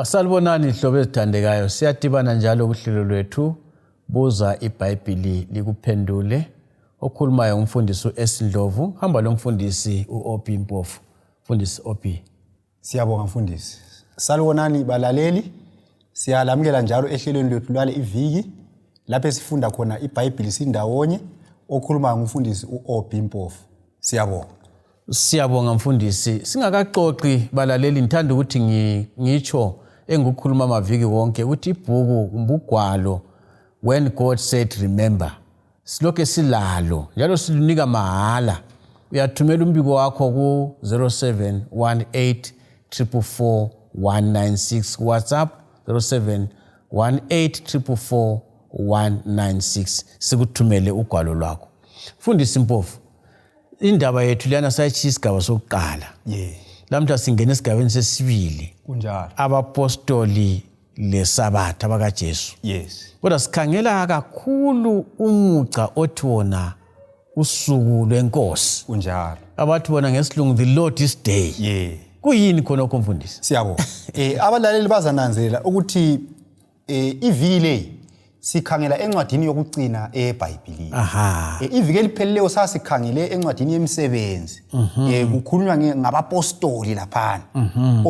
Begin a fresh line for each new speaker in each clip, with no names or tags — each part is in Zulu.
Asalibonani ihlobo ezithandekayo, siyadibana njalo kuhlelo lwethu Buza Ibhayibhili likuphendule. Okhulumayo umfundisi uEsindlovu, hamba lo mfundisi uOP Mpofu. Mfundisi OP.
Siyabonga mfundisi. Salibonani balaleli. Siyalamukela njalo ehlelweni lwethu lwale iviki lapho sifunda khona iBhayibhili sindawonye. Okhulumayo umfundisi uOP Mpofu. Siyabonga.
Siyabonga mfundisi. Singakaxoxi balaleli, ngithanda ukuthi ngitsho engukhuluma amaviki wonke ukuthi ibhuku umbugwalo When God Said Remember siloke silalo njalo silunika mahala. Uyathumela umbiko wakho ku 0718444196 WhatsApp 0718444196 sikuthumele ugwalo lwakho. Mfundisi Mpofu, indaba yethu lana sayichisa isigaba sokuqala. Lamhla singena esigabeni sesibili.
Kunjalo.
Abapostoli lesabatha abakaJesu. Kodwa sikhangela kakhulu umuca othi wona usuku lwenkosi.
Kunjalo.
Abathi bona ngesilungu the Lord's Day. Kuyini khona lokho mfundisi?
Siyabonga. Abalaleli bazananzelela ukuthi iviki le sikhangela encwadini yokugcina eBhayibhelini. Iviki elipheleleyo sasikhangele encwadini yemisebenzi. Kukhulunywa ngabapostoli laphana.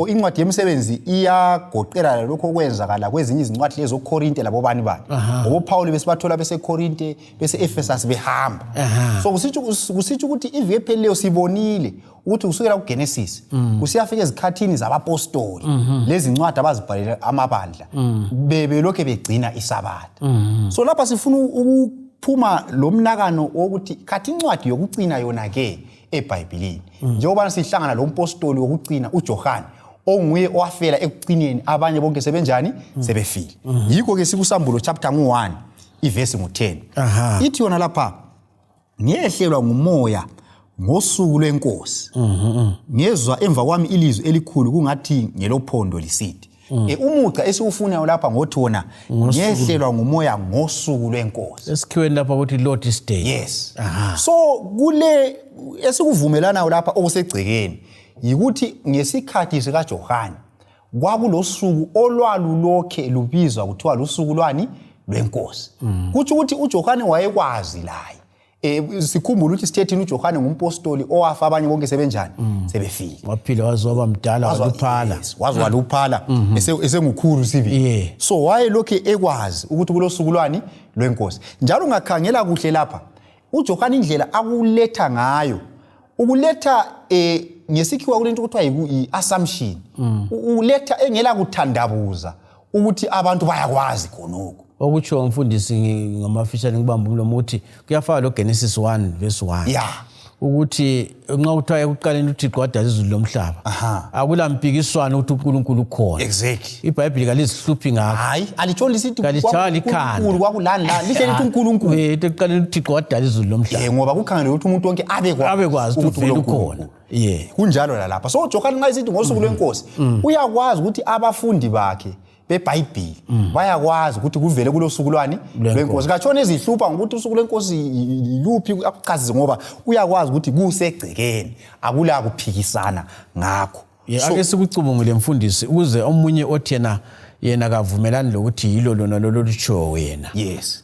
Incwadi yemisebenzi iyagoqela lokho okwenzakala kwezinye izincwadi lezo zoKorinte labobani bani. Ngoba Paul besibathola beseKorinte bese Ephesus behamba. So kusitsho ukuthi iviki elipheleleyo sibonile ukuthi kusukela kuGenesis kusiyafika ezikhathini zabapostoli lezi ncwadi abazibhalela amabandla bebelokhe begcina isabatha. So lapha sifuna ukuphuma lo mnakano wokuthi khathi incwadi yokugcina yona ke eBhayibhelini njengoba sihlangana lo mpostoli wokugcina uJohane onguye owafela ekugcineni abanye bonke sebenjani sebefile. Yikho ke sikusambulo chapter 1 iverse 10 ithi yona lapha ngiyehlelwa ngumoya ngosuku lwenkosi. Ngezwa emva kwami ilizwi elikhulu kungathi ngelophondo lisithi umuca esiufunayo lapha ngothi wona ngiyehlelwa ngumoya ngosuku lwenkosi.
Esikhiweni lapha ukuthi Lord's Day.
So kule esikuvumelana lapha okusegcekeni yikuthi ngesikhathi sikaJohane kwakulosuku olwalulokhe lubizwa kuthiwa lusuku lwani lwenkosi. Kuthi ukuthi uJohane wayekwazi laye. Sikhumbula ukuthi sithethini uJohane ngumpostoli owafa abanye bonke sebenjani sebefile.
Waphila wazoba mdala waluphala.
Waluphala esengukhulu sivi. So wayelokhe ekwazi ukuthi kulosuku lwani lwenkosi. Njalo ungakhangela kuhle lapha uJohane indlela akuletha ngayo ukuletha ngesikhiwa kulento kuthiwa yi-assumption. Uletha engela kuthandabuza ukuthi abantu bayakwazi khonoko.
Okutsho umfundisi ngamafishane ngibamba umlomo uthi kuyafaka lo Genesis 1 verse 1. Ukuthi nxa uthiwa ekuqaleni uThixo wadala izulu lomhlaba. Akula mpikiswano ukuthi uNkulunkulu ukhona. iBhayibheli kalizihluphi ngakho.
Hayi, alitshoni lisithi
uNkulunkulu
kwakulani la lihle lithi uNkulunkulu.
Ekuqaleni uThixo wadala izulu lomhlaba.
Ngoba kukhangele ukuthi umuntu wonke
abekwazi ukuthi vele ukhona.
Kunjalo lapha. So uJohane nxa isithi ngosuku lwenkosi uyakwazi ukuthi abafundi bakhe beBhayibheli bayakwazi ukuthi kuvele kulosuku lwani lwenkosi. Katshona ezihlupha ngokuthi usuku lwenkosi yuphi akuchazize ngoba uyakwazi ukuthi kusegcekeni akula kuphikisana ngakho.
Ake sikucubungule mfundisi ukuze omunye othi yena kavumelani lokuthi yilo lona lolutsho wena.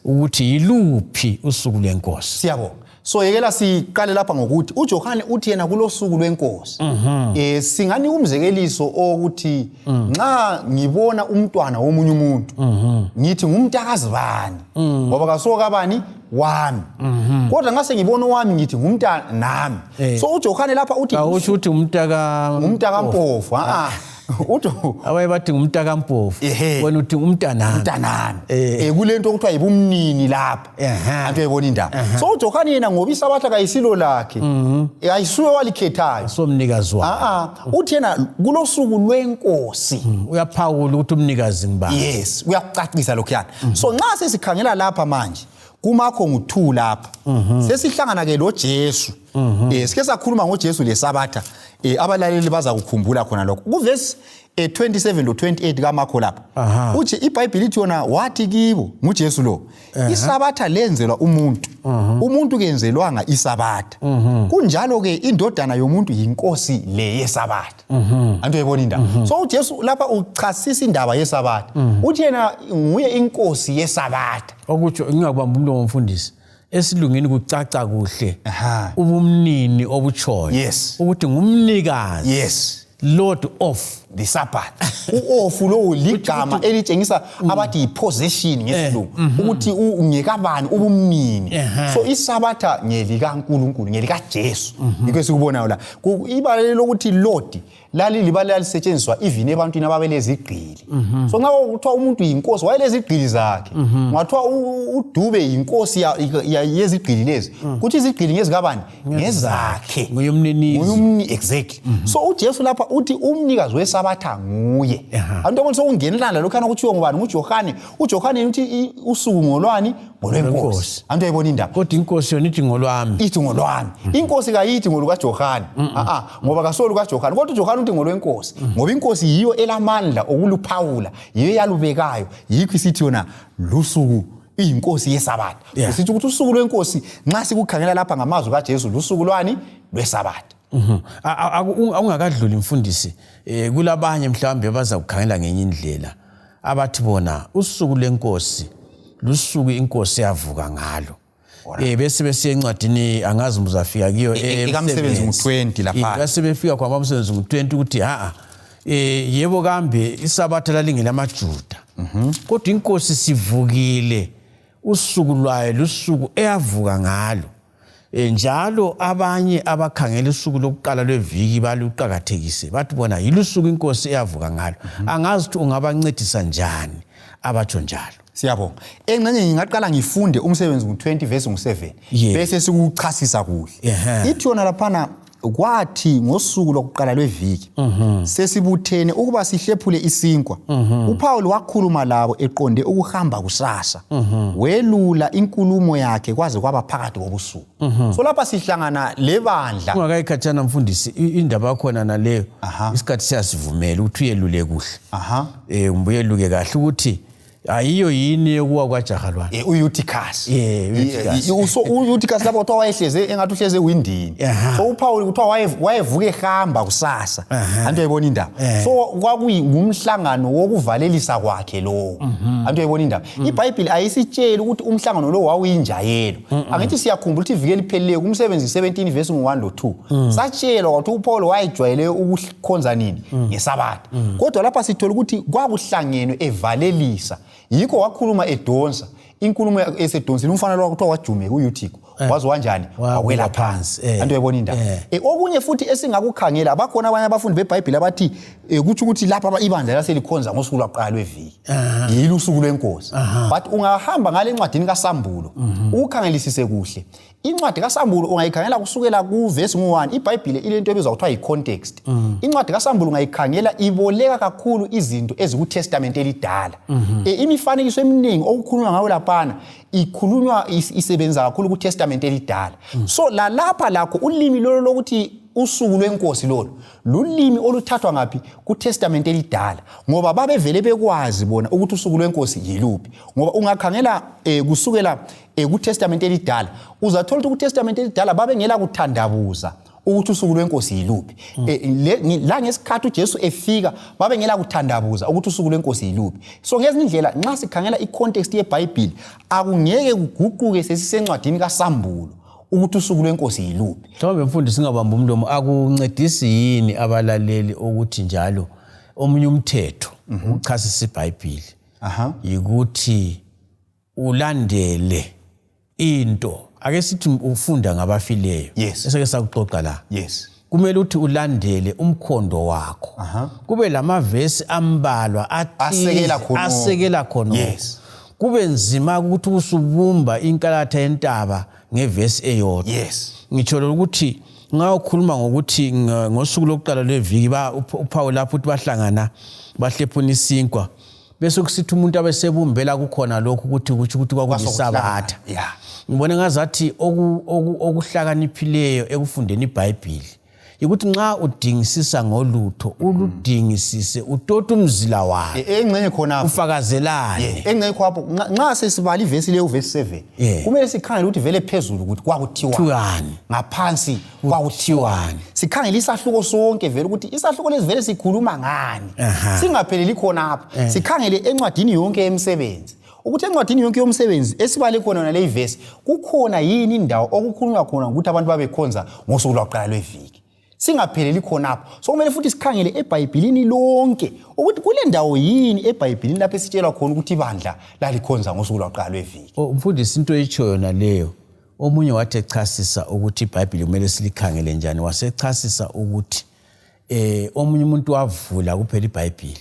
Ukuthi yiluphi usuku lwenkosi.
Siyabonga. So yekela siqale lapha ngokuthi uJohane uthi yena kulosuku lwenkosi. Singani umzekeliso ukuthi nxa ngibona umntwana womunye umuntu ngithi ngumntakazi bani ngoba kasoka bani wami. Kodwa ngase ngibona wami ngithi ngumntana nami. So uJohane lapha uthi
awusho ukuthi
umntaka Mpofu.
Abaye bathi ngumntaka Mpofu wena uthi umntanami.
Kulento okuthiwa yibumnini lapha. Antu ebona indaba. So uJohane yena ngoba isabatha kayisilo lakhe ayisuwe walikhethayo
somnikazi wakhe.
Uthi yena kulosuku lwenkosi
uyaphawula ukuthi umnikazi ngibani.
Uyakucacisa lokho yana. So nxa sesikhangela lapha manje kumakho ngu2 lapha sesihlangana ke lo Jesu. Sike sakhuluma ngoJesu lesabatha abalaleli baza kukhumbula khona lokho kuverse 27 lo 28 kaMakho lapha uthi iBhayibheli ithi yona wathi kibo nguJesu lo isabatha lenzelwa umuntu kenzelwanga isabatha kunjalo ke indodana yomuntu yinkosi le yesabatha antu uyibona indaba so uJesu lapha uchasisa indaba yesabatha uthi yena nguye inkosi yesabatha
okutsho ngingakubamba umlomo mfundisi esilungeni kucaca kuhle ubumnini obuchoyo ukuthi ngumnikazi Lord of
the Sabbath uofu lo ligama elitshengisa abathi yipossession ngesilungu ukuthi ungekabani ubumnini so isabatha ngelikaNkulunkulu ngelikaJesu yikho sikubonayo la ibalele lokuthi Lord lali libala lisetshenziswa even ebantwini ababelezigqili so nxa kuthiwa umuntu yinkosi wayelezigqili zakhe ngathiwa uDube yinkosi yezigqili lezi kuthi izigqili ngezikabani ngezakhe
nguyumninizi
exactly so uJesu lapha uthi umnikazi wesabatha nguye abantu abona sokungenelana lokhana kuthiwa ngubani nguJohane uJohane uthi usuku ngolwani ngolwenkosi abantu ayibona indaba
kodwa inkosi yona ithi ngolwami
inkosi kayithi ngoluka Johane ngoba kasolu kaJohane kodwa uJohane uthi ngolwenkosi ngoba inkosi yiyo elamandla okuluphawula yiyo yalubekayo yikho isithi yona lusuku inkosi yesabatha usithi ukuthi usuku lwenkosi nxa sikukhangela lapha ngamazwi kaJesu lusuku lwani lwesabatha
ungakadluli mfundisi kulabanye mhlawumbe baza kukhangela ngenye indlela abathi bona usuku lenkosi lusuku inkosi yavuka ngalo bese besiya encwadini angazi muzafika kiyo
ekamsebenzi ngo20 lapha
bese befika kwabamsebenzi ngo20 ukuthi yebo kambe isabatha lalingela amaJuda kodwa inkosi sivukile usuku lwayo lusuku eyavuka ngalo njalo abanye abakhangela usuku lokuqala lweviki baluqhakathekise bathi bona yilusuku inkosi eyavuka ngalo angazi ukuthi ungabancedisa njani abatsho njalo
siyabonga engcenye ngingaqala ngifunde umsebenzi ngo20 verse ngo7 bese sikuchasisa kuhle ithi yona laphana kwathi ngosuku lokuqala lweviki sesibuthene ukuba sihlephule isinkwa uPaul wakhuluma labo eqonde ukuhamba kusasa welula inkulumo yakhe kwaze kwaba phakathi kobusuku so lapha sihlangana lebandla
ungakayikhathana mfundisi indaba yakhona naleyo isikhathi siyasivumela ukuthi uyelule kuhle umbuyeluke kahle ukuthi ayiyo yini yokuwa kwaJahalwana
uUticus uUticus lapho uthiwa wayehleze engathi uhleze ewindini so uPaul kuthiwa wayevuka ehamba kusasa antu ayibona indaba so kwakuyingumhlangano wokuvalelisa kwakhe lo antu ayibona indaba iBhayibheli ayisitshela ukuthi umhlangano lo wawuyinjayelo angithi siyakhumbula ukuthi ivike lipheleleyo kumsebenzi 17 verse 1 lo 2 satshelwa ukuthi uPaul wayejwayele ukukhonza nini ngesabatha kodwa lapha sithola ukuthi kwakuhlangenwe evalelisa yikho wakhuluma edonsa inkulumo esedonsini umfana lo kuthiwa wajume uYuthiko wazi kanjani wawela phansi antu uyibona indaba okunye futhi esingakukhangela abakhona abanye abafundi beBhayibheli abathi kuthi ukuthi lapha ibandla laselikhonza ngosuku lwaqala lweviki yilusuku lwenkosi but ungahamba ngale ncwadini kaSambulo ukukhangelisise kuhle incwadi kaSambulo ungayikhangela kusukela kuverse 1 iBhayibheli ilento ebizwa kuthiwa yicontext incwadi kaSambulo ungayikhangela iboleka kakhulu izinto ezikuTestament elidala imifanekiso eminingi okukhulunywa ngayo laphana ikhulunywa isebenza kakhulu kuTestament elidala so lapha lakho ulimi lolo lokuthi usuku lwenkosi lolo lulimi oluthathwa ngapi kuTestament elidala ngoba babevele bekwazi bona ukuthi usuku lwenkosi yiluphi ngoba ungakhangela kusukela kuTestament elidala uzathola ukuthi kuTestament elidala babengela kuthandabuza ukuthi usuku lwenkosi yiluphi la ngesikhathi uJesu efika babengela kuthandabuza ukuthi usuku lwenkosi yiluphi so ngezinye indlela nxa sikhangela icontext yeBhayibheli akungeke kuguquke sesisencwadini kaSambulo ukuthi usuku lwenkosi yiluphi
mhlawumbe mfundisi singabamba umlomo akuncedisi yini abalaleli ukuthi njalo omunye umthetho uchasisa iBhayibheli yikuthi ulandele into ake sithi ufunda ngabafileyo eseke sakuxoxa la kumele uthi ulandele umkhondo wakho kube lamavesi ambalwa asekela khona kube nzima ukuthi usubumba inkalatha yentaba ngevesi eyodwa ngitsho ukuthi nxa ukhuluma ngokuthi ngosuku lokuqala lweviki uPaul lapho uthi bahlangana bahlephuna isinkwa bese kusithi umuntu abesebumbela kukhona lokho ukuthi kwakuyisabatha ngibona ngazathi okuhlakaniphileyo ekufundeni iBhayibheli ukuthi nxa udingisisa ngolutho uludingisise utota umzila wakhe
engcenye khona
ufakazelane
engcenye khapho nxa sesibala ivesi le uvesi 7 kumele sikhangele ukuthi vele phezulu ukuthi kwakuthiwani ngaphansi kwakuthiwani sikhangele isahluko sonke vele ukuthi isahluko lesivele sikhuluma ngani singapheleli khona apha sikhangele encwadini yonke emsebenzi ukuthi encwadini yonke yomsebenzi esibale khona na le verse kukhona yini indawo okukhulunywa khona ukuthi abantu babekhonza ngosuku lwakuqala lweviki singapheleli khona apho so kumele futhi sikhangele eBhayibhelini lonke ukuthi kule ndawo yini eBhayibhelini lapho esitshelwa khona ukuthi ibandla lalikhonza ngosuku lwakuqala lweviki
mfundisi into etshoyo yona leyo omunye wathi echasisa ukuthi iBhayibheli kumele silikhangele njani wasechasisa ukuthi omunye umuntu wavula kuphela iBhayibheli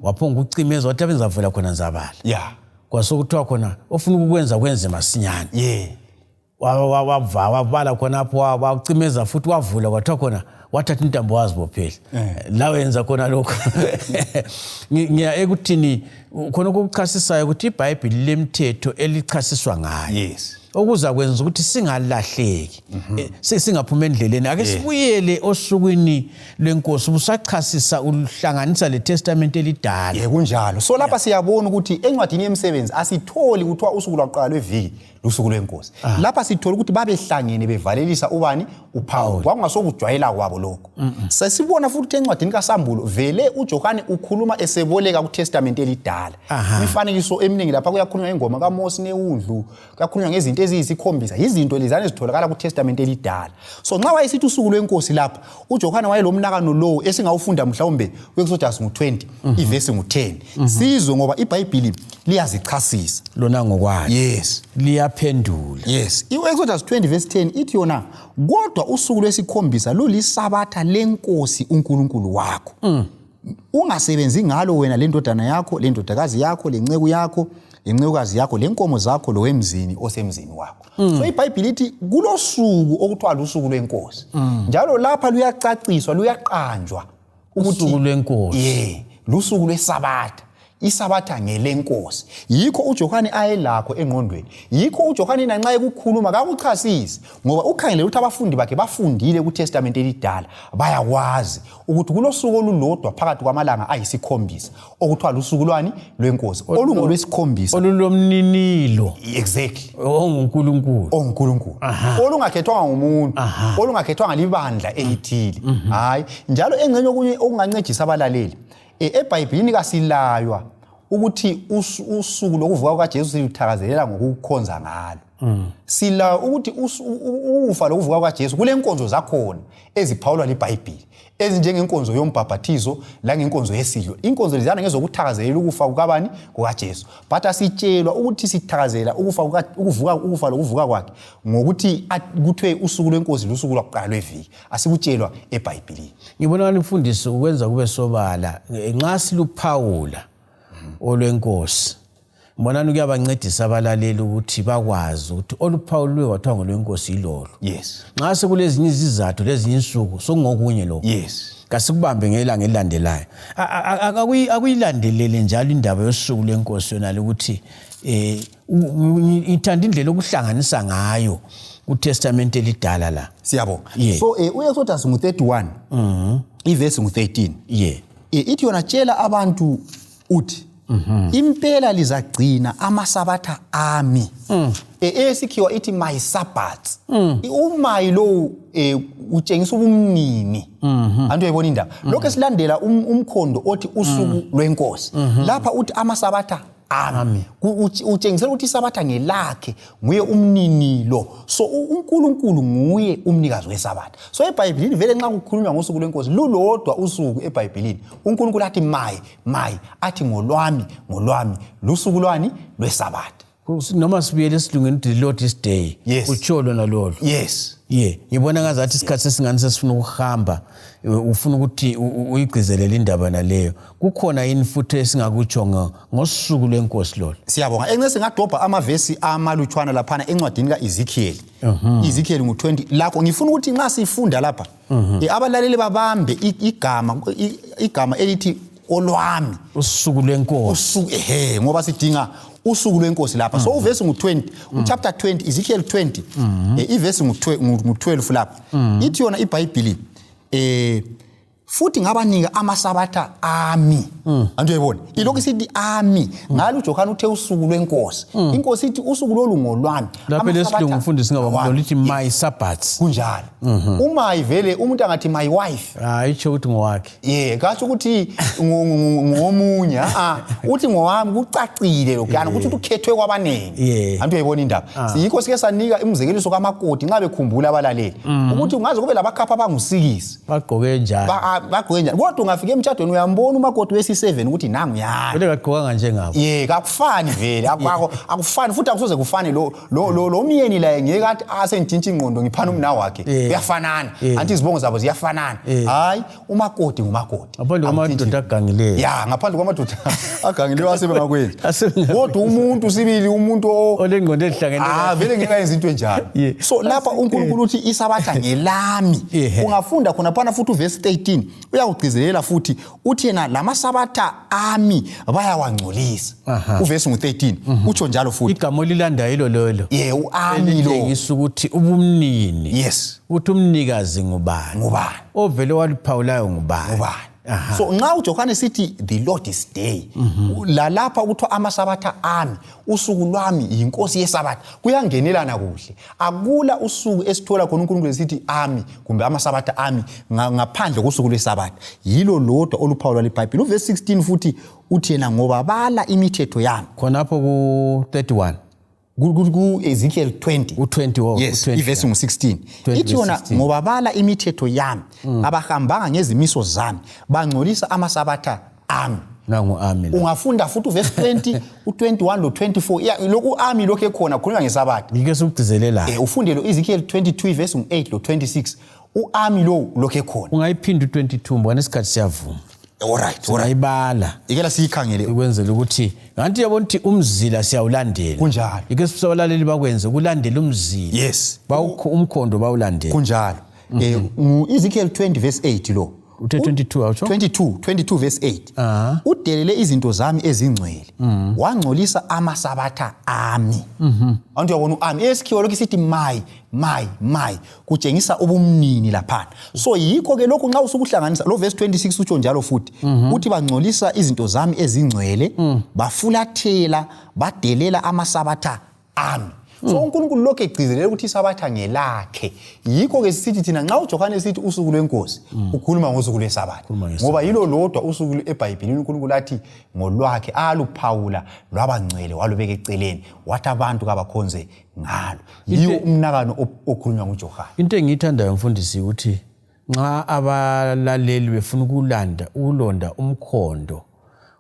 waphonga ukucimeza wathi abenzavula khona nzabala kwasokuthiwa khona ofuna ukukwenza kwenze masinyane wavala khona apho wacimeza futhi wavula kwathiwa khona wathatha intambo wazibophela la wenza khona lokho ngiya ekuthini khona ukuchasisayo ukuthi iBhayibheli lemithetho elichasiswa ngayo okuza kwenza ukuthi singalahleki singaphuma endleleni ake sibuyele osukwini lwenkosi busachasisa uhlanganisa leTestament elidala
kunjalo so lapha siyabona ukuthi encwadini yemsebenzi asitholi kuthiwa usuku lwakuqala lweviki lusuku lwenkosi lapha sithola ukuthi babehlangene bevalelisa ubani uPaul kwakungasokujwayela kwabo lokho sesibona futhi encwadini kaSambulo vele uJohane ukhuluma eseboleka kuTestament elidala imifanekiso eminingi lapha kuyakhulunywa ingoma kaMose neundlu kuyakhulunywa ngezinto eziyisikhombisa izinto lezana ezitholakala kuTestament elidala so nxa wayesithi usuku lwenkosi lapha uJohane wayelomnakano lowo esingawufunda mhlawumbe kuExodus 20 ivesi 10 sizwe ngoba iBhayibheli liyazichasisa
lona ngokwayo liyaphendula
iExodus 20 verse 10 ithi yona kodwa usuku lwesikhombisa lulisabatha lenkosi uNkulunkulu wakho ungasebenzi ngalo wena lendodana yakho lendodakazi yakho lenceku yakho lencekokazi yakho lenkomo zakho lowemzini osemzini wakho so iBhayibheli ithi kulosuku okuthiwa lusuku lwenkosi njalo lapha luyacaciswa luyaqanjwa
usuku lwenkosi
lusuku lwesabatha isabatha ngelenkosi yikho uJohane ayelakho engqondweni yikho uJohane nanxa ekukhuluma kakuchasisi ngoba ukhangele ukuthi abafundi bakhe bafundile kuTestament elidala bayakwazi ukuthi kulosuku olulodwa phakathi kwamalanga ayisikhombisa okuthiwa lusuku lwani lwenkosi olungolwesikhombisa
olulomninilo
onguNkulunkulu olungakhethwanga ngumuntu olungakhethwanga libandla elithile hayi njalo engcenye okunye okungancedisa abalaleli eBhayibhelini kasilaywa ukuthi usuku lokuvuka kukaJesu siluthakazelela ngokukhonza ngalo sila ukuthi ufa lokuvuka kukaJesu kulenkonzo zakhona eziphawulwa liBhayibheli ezinjengenkonzo yombhabhathizo la ngenkonzo yesidlo inkonzo lezana ngezokuthakazelela ukufa kukabani kukaJesu but asitshelwa ukuthi sithakazela ukufa lokuvuka kwakhe ngokuthi kuthiwe usuku lwenkosi lusuku lwakuqala lweviki asikutshelwa eBhayibhelini
ngibona umfundisi ukwenza kube sobala nxa siluphawula olwenkosi mbonani kuyabancedisa abalaleli ukuthi bakwazi ukuthi oluphawulwe wathiwa ngolwenkosi ilolo nxa sekulezinye izizathu lezinye insuku sokungokunye lokho kasikubambe ngelanga elilandelayo akuyilandelele njalo indaba yosuku lwenkosi yona ukuthi ithanda indlela okuhlanganisa ngayo uTestament elidala la
siyabonga so uExodus 31 ivesi 13 ithi yona tshela abantu uthi impela lizagcina amasabatha ami esikhiwa ithi my sabbaths umayi lo utshengisa ubumnini antu uyayibona indaba lokho silandela umkhondo othi usuku lwenkosi lapha uthi amasabatha ami utshengisela ukuthi isabatha ngelakhe nguye umninilo so uNkulunkulu nguye umnikazi wesabatha so eBhayibhelini vele nxa kukhulunywa ngosuku lwenkosi lulodwa usuku eBhayibhelini uNkulunkulu athi my athi ngolwami lusuku lwani lwesabatha
noma sibuyele esilungeni ukuthi Lord's Day utsho lona lolo ngibona ngazathi isikhathi sesingani sesifuna ukuhamba ufuna ukuthi uyigcizelele indaba naleyo kukhona yini futhi esingakutsho ngosuku lwenkosi lolo
siyabonga engcese ngadobha amavesi amalutshwana laphana encwadini kaEzekiel Ezekiel 20 lakho ngifuna ukuthi nxa sifunda lapha abalaleli babambe igama elithi olwami
usuku lwenkosi
ngoba sidinga usuku lwenkosi lapha so uvesi ngu20 uchapter 20 Ezekiel 20 ivesi ngu12 lapha ithi yona iBhayibheli futhi ngabanika amasabatha ami antu uyayibona ilokhu sithi ami ngalo uJohane uthe usuku lwenkosi inkosi ithi usuku lolu ngolwami
lapha lesilungu mfundisi ngababona lithi my sabbaths
kunjalo uma ivele umuntu angathi my wife
itsho ukuthi ngowakhe
kasho ukuthi ngomunye uthi ngowami kucacile lokuyana ukuthi ukhethwe kwabanengi antu uyayibona indaba siyikho sike sanika imizekeliso kamakoti nxa bekhumbula abalaleli ukuthi ungaze kube labakhapha abangusikisi
bagqoke njalo
bagqoke njalo kodwa ungafika emtshadweni uyambona umakoti wesi7 ukuthi nangu yana
vele kagqokanga njengabo
kakufani vele akufani futhi akusoze kufane lo myeni la ngeke athi asentshintshi ingqondo ngiphana umna wakhe uyafanana anti izibongo zabo ziyafanana hayi umakoti ngumakoti
ngaphandle kwamadoda agangileyo
ngaphandle kwamadoda agangileyo asebengakwenza kodwa umuntu sibili umuntu
olengqondo ezihlangene
vele ngeke ayenze into enjalo so lapha uNkulunkulu uthi isabatha ngelami ungafunda khona phana futhi uverse 13 uyakugcizelela futhi uthi yena lamasabatha ami bayawangcolisa uverse ngu13 utsho njalo futhi
igama lilandayo hilo lolo
uami lo
ngisa ukuthi ubumnini
yes
uthi umnikazi ngubani ovele waliphawulayo ngubani
so nxa uJohane sithi the Lord is day la lapha kuthiwa amasabatha ami usuku lwami yinkosi yesabatha kuyangenelana kuhle akula usuku esithola khona uNkulunkulu esithi ami kumbe amasabatha ami ngaphandle kosuku lwesabatha yilo lodwa oluphawulwa leBhayibheli uverse 16 futhi uthi yena ngoba bala imithetho yami
khonapho ku31
ku Ezekiel 20 yes iverse ngu16 ithi yona ngoba bala imithetho yami abahambanga ngezimiso zami bangcolisa amasabatha ami
nangu ami
ungafunda futhi uverse 20 u21 lo 24 lokhu ami lokho ekhona khulunywa ngesabatha
ngike sikugcizelela
ufunde lo Ezekiel 22 verse 8 lo 26 uami lokho ekhona
ungayiphinda u22 mbona isikhathi siyavuma
alright
ayibala
ikela siyikhangele
ukwenzela ukuthi nganti yabona ukuthi umzila siyawulandela
kunjalo
ike sisabalaleli bakwenze ukulandela umzila
yes
umkhondo bawulandela
kunjalo Ezekiel 20 verse 8 lo
uthe 22 awutsho
22 verse 8 udelele izinto zami ezingcwele wangcolisa amasabatha ami antu yabona uami esikhiwo lokho sithi my kutshengisa ubumnini lapha so yikho ke lokho nxa usukuhlanganisa lo verse 26 utsho njalo futhi uthi bangcolisa izinto zami ezingcwele bafulathela badelela amasabatha ami so uNkulunkulu lokho egcizelela ukuthi isabatha ngelakhe yikho ke sithi thina nxa uJohane sithi usuku lwenkosi ukhuluma ngosuku lwesabatha ngoba yilo lodwa usuku eBhayibhelini uNkulunkulu athi ngolwakhe aluphawula lwabangcwele walubeka eceleni wathi abantu kabakhonze ngalo yiwo umnakano okhulunywa nguJohane
into engiyithandayo mfundisi ukuthi nxa abalaleli befuna ukulonda umkhondo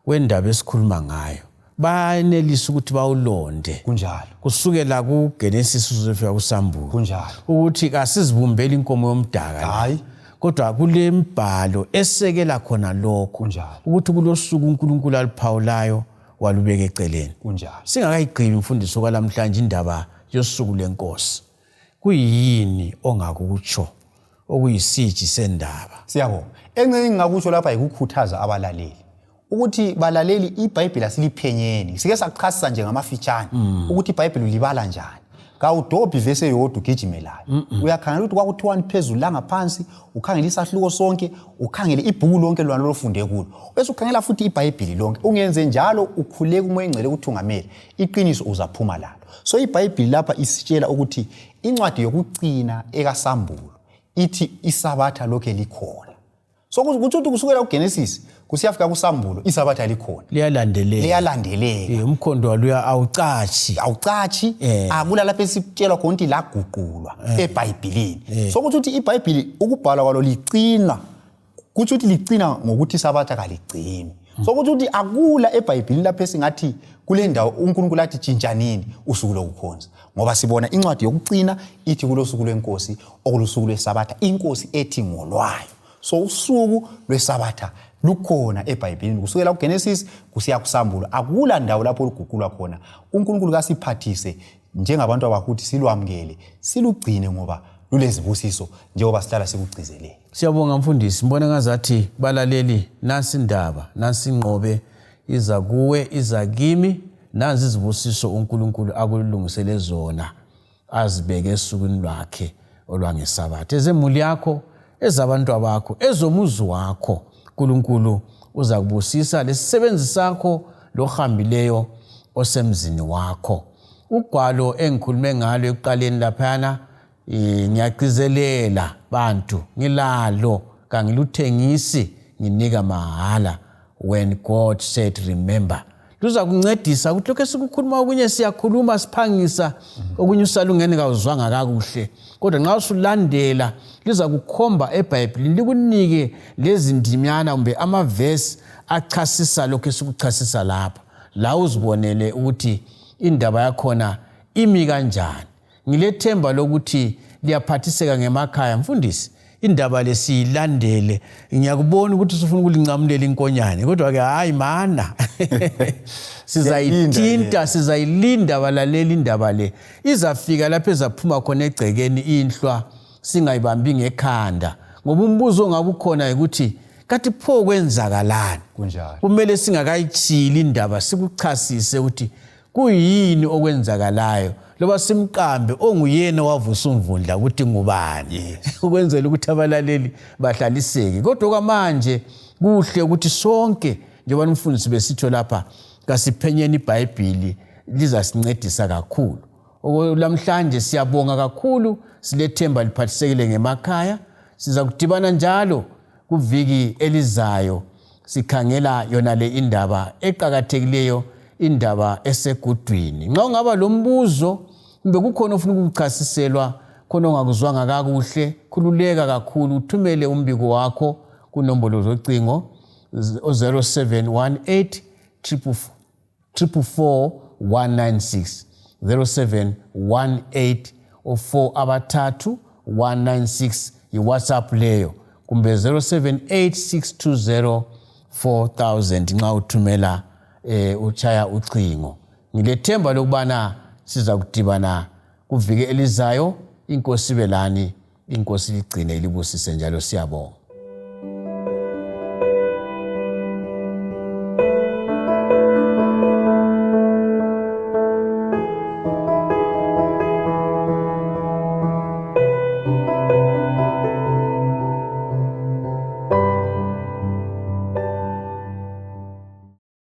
wendaba esikhuluma ngayo bayenelisa ukuthi bawulonde
kunjalo
kusukela kuGenesis uzofika kuSambulo
kunjalo
ukuthi kasizibumbele inkomo yomdaka
hayi
kodwa kulembhalo esekela khona lokho
kunjalo
ukuthi kulosuku uNkulunkulu aliphawulayo walubeka eceleni
kunjalo
singakayigqibi mfundisi okwalamhlanje indaba yosuku lenkosi kuyini ongakutsho okuyisiji sendaba
siyabonga engcenye ngakutsho lapha ikukhuthaza abalaleli ukuthi balaleli iBhayibheli asiliphenyeni sike sachasisa nje ngamafitshane ukuthi iBhayibheli libala njani kawudobhi verse eyodwa ugijimelayo uyakhangela ukuthi kwakuthiwani phezulu la ngaphansi ukhangela isahluko sonke ukhangele ibhuku lonke lwana lofunde kulo bese ukhangela futhi iBhayibheli lonke ungenze njalo ukhuleke umoya engcwele ukuthungamela iqiniso uzaphuma lalo so iBhayibheli lapha isitshela ukuthi incwadi yokugcina ekaSambulo ithi isabatha lokho likhona so kuthi kusukela kuGenesis kusiyafika kuSambulo isabatha likhona liyalandeleka
umkhondo waluya awucathi
akula lapha esitshela khona ukuthi laguqulwa eBhayibhelini so kuthi iBhayibheli ukubhala kwalo licina kuthi licina ngokuthi isabatha kaligcini so kuthi akula eBhayibhelini lapha esingathi kule ndawo uNkulunkulu athi tshintshanini usuku lokukhonza ngoba sibona incwadi yokucina ithi kulosuku lwenkosi okulusuku lwesabatha inkosi ethi ngolwayo so usuku lwesabatha lukhona eBhayibhelini kusukela kuGenesis kusiya kuSambulo akula ndawo lapho oluguqulwa khona uNkulunkulu kasiphathise njengabantu abakuthi silwamkele silugcine ngoba lulezibusiso njengoba sihlala sikugcizelele
siyabonga mfundisi mbona ngazathi balaleli nasi indaba nasi ingqobe iza kuwe iza kimi nazi izibusiso uNkulunkulu akulungisele zona azibeke esukwini lwakhe olwangesabatha ezemuli yakho ezabantu abakho, ezomuzi wakho. uNkulunkulu uza kubusisa lesisebenzi sakho lohambileyo osemzini wakho. Ugwalo engikhulume ngalo ekuqaleni laphana ngiyagcizelela bantu ngilalo kangiluthengisi nginika mahala. When God said remember, luza kuncedisa ukuthi lokho esikukhuluma okunye siyakhuluma siphangisa okunye usalungene kawuzwanga kakuhle, kodwa nxa usulandela liza kukhomba eBhayibhelini likunike lezi ndimyana kumbe amavesi achasisa lokho esikuchasisa lapha, la uzibonele ukuthi indaba yakhona imi kanjani. Ngilethemba lokuthi liyaphathiseka ngemakhaya. Mfundisi, indaba lesiyilandele. Ngiyakubona ukuthi usufuna ukulincamulela inkonyane, kodwa ke hayi mana sizayithinta, sizayilinda balaleli indaba le. Izafika lapho ezaphuma khona egcekeni inhlwa singayibambi ngekhanda, ngoba umbuzo ongabukhona ukuthi kathi pho kwenzakalani.
Kunjalo
Kumele singakayithili indaba sikuchasise ukuthi kuyini okwenzakalayo, loba simqambe onguyena wavusa umvundla ukuthi ngubani, ukwenzela ukuthi abalaleli bahlaliseke. Kodwa kwamanje kuhle ukuthi sonke njengoba umfundisi besitsho lapha kasiphenyeni iBhayibhili lizasincedisa kakhulu. Lamhlanje siyabonga kakhulu, silethemba liphathisekile ngemakhaya. Siza kudibana njalo kuviki elizayo sikhangela yona le indaba eqhakathekileyo, indaba esegudwini. Nxa ungaba lombuzo kumbe kukhona ofuna ukuchasiselwa khona ongakuzwanga kakuhle, khululeka kakhulu, uthumele umbiko wakho kunombolo zocingo 0718 444 196 0718 4 196 yiWhatsApp leyo, kumbe 078620 4000 nxa uthumela uchaya ucingo. Ngilethemba lokubana siza kudibana kuvike elizayo. Inkosi belani, inkosi ligcine ilibusise njalo. Siyabonga.